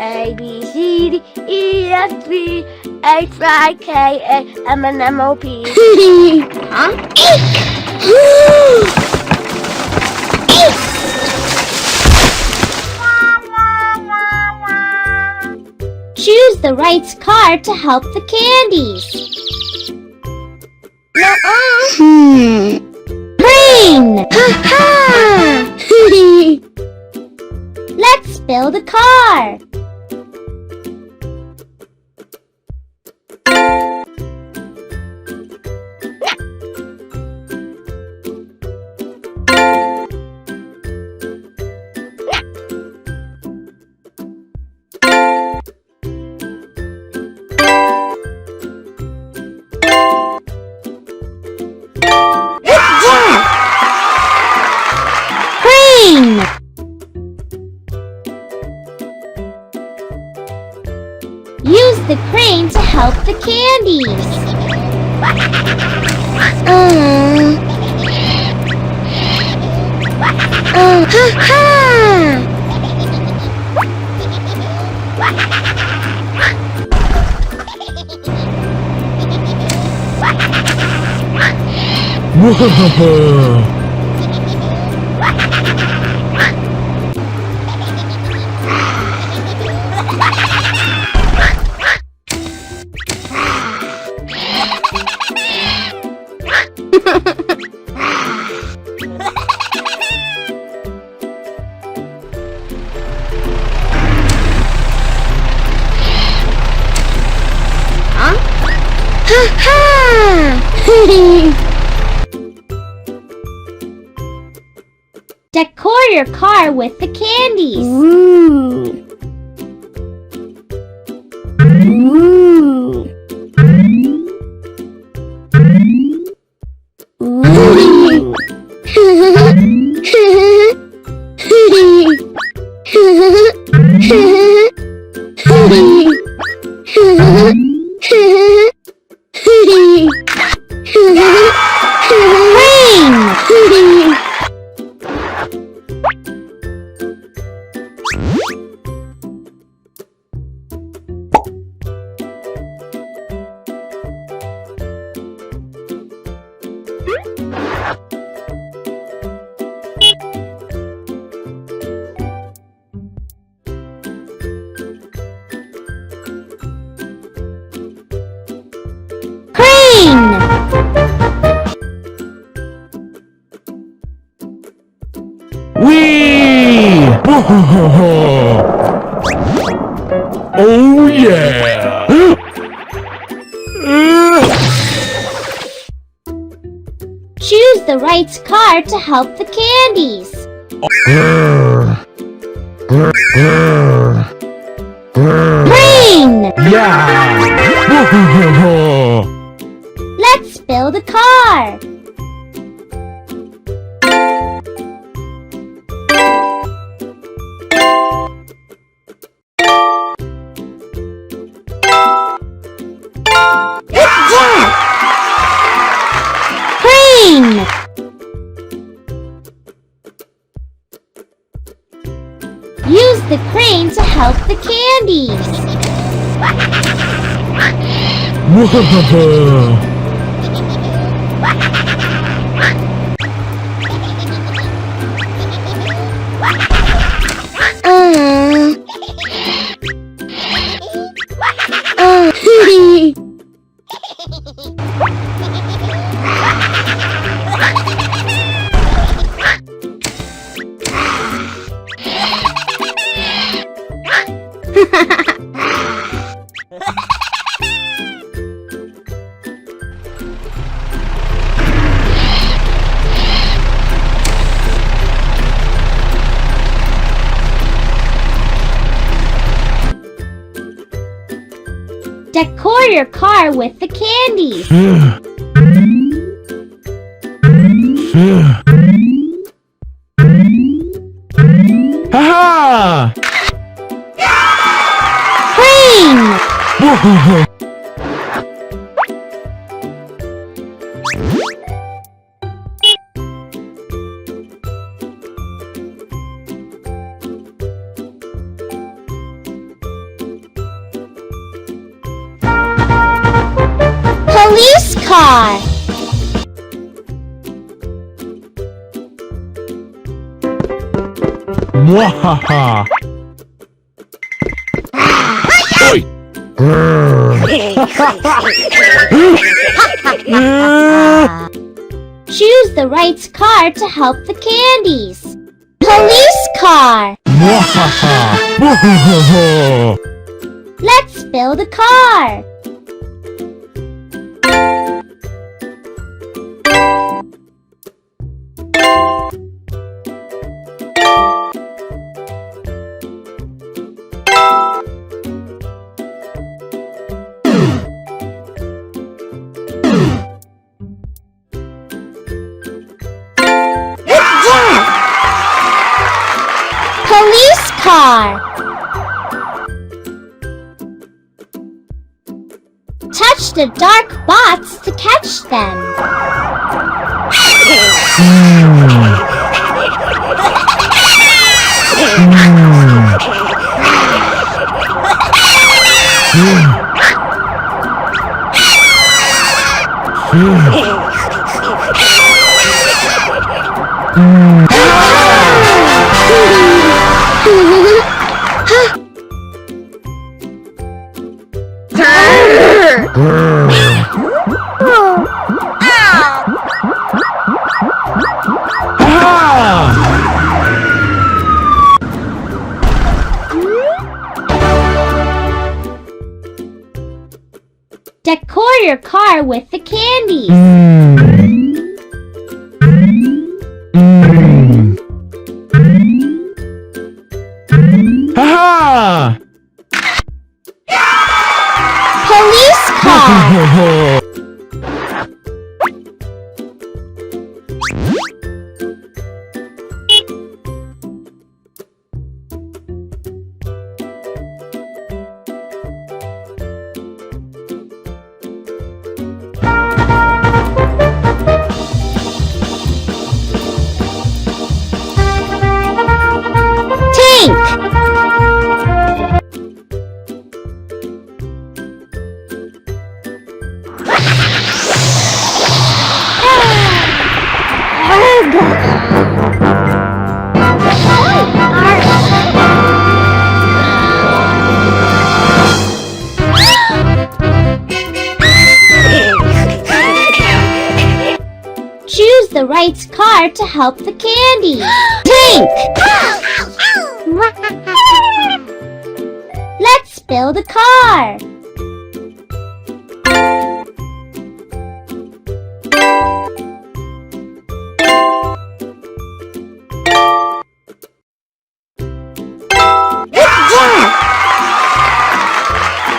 A, B, C, D, E, F, G, H, I, K, L, M, N, M, O, P. Huh? Choose the right car to help the candies. Green! Let's build a car. Green! Use the crane to help the candies. Decor your car with the candies. Ooh. Whee! Oh yeah! Choose the right car to help the candies. Green! Yeah! Let's build a car. Green! Use the crane to help the candies. Decor your car with the candies. Ha Plane. ha! Police car. Mwahaha! Oi! Choose the right car to help the candies. Police car. Mwahaha! Mwahaha! Let's build a car. Police car. Touch the dark spots to catch them. Decor your car with the candies. Ha Police car. ha! Choose the right car to help the candy. Tank. Let's build a car.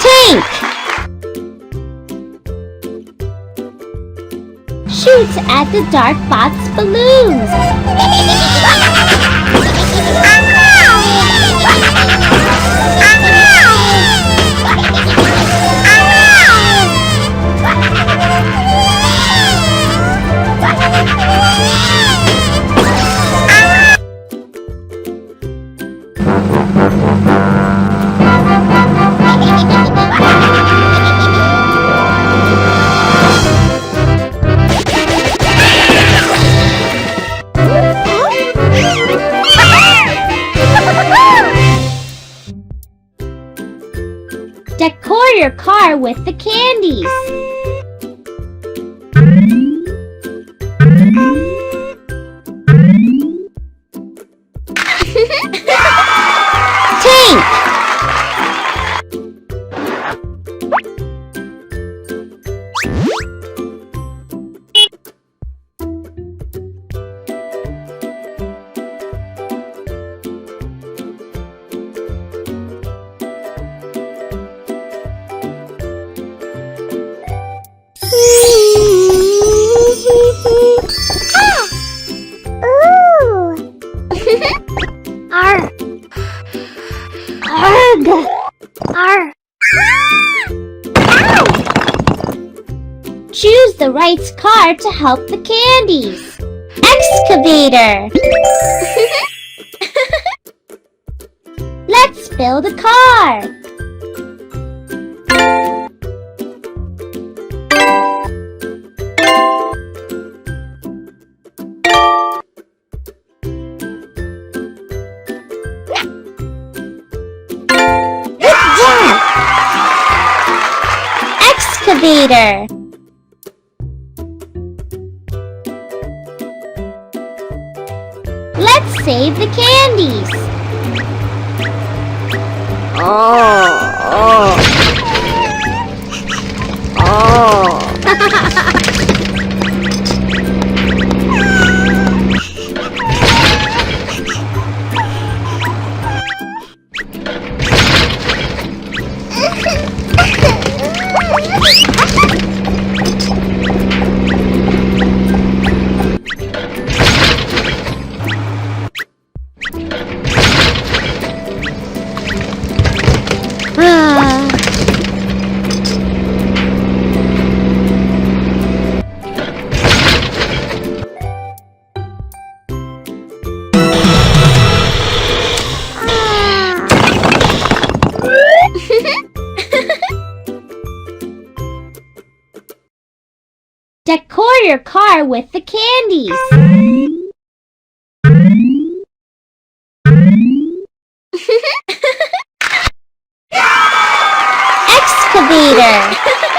Tank. Shoot at the dark box balloons. Decor your car with the candies. Tank. Choose the right car to help the candies. Excavator. Let's build a car. Excavator. Let's save the candies. Decor your car with the candies. Excavator.